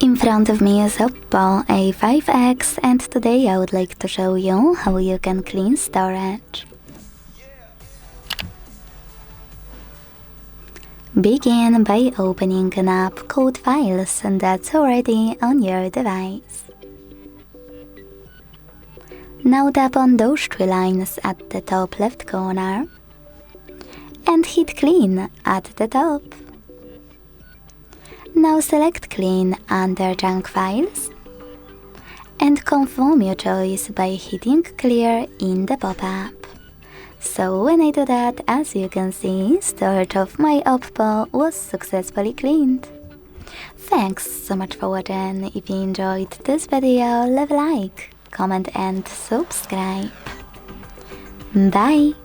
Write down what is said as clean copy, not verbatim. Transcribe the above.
In front of me is OPPO A5x, and today I would like to show you how you can clean storage. Begin by opening an app called Files that's already on your device. Now tap on those three lines at the top left corner and hit Clean at the top. Now select Clean under Junk Files and confirm your choice by hitting Clear in the pop-up. So when I do that, as you can see, storage of my OPPO was successfully cleaned. Thanks so much for watching. If you enjoyed this video, leave a like, comment and subscribe. Bye!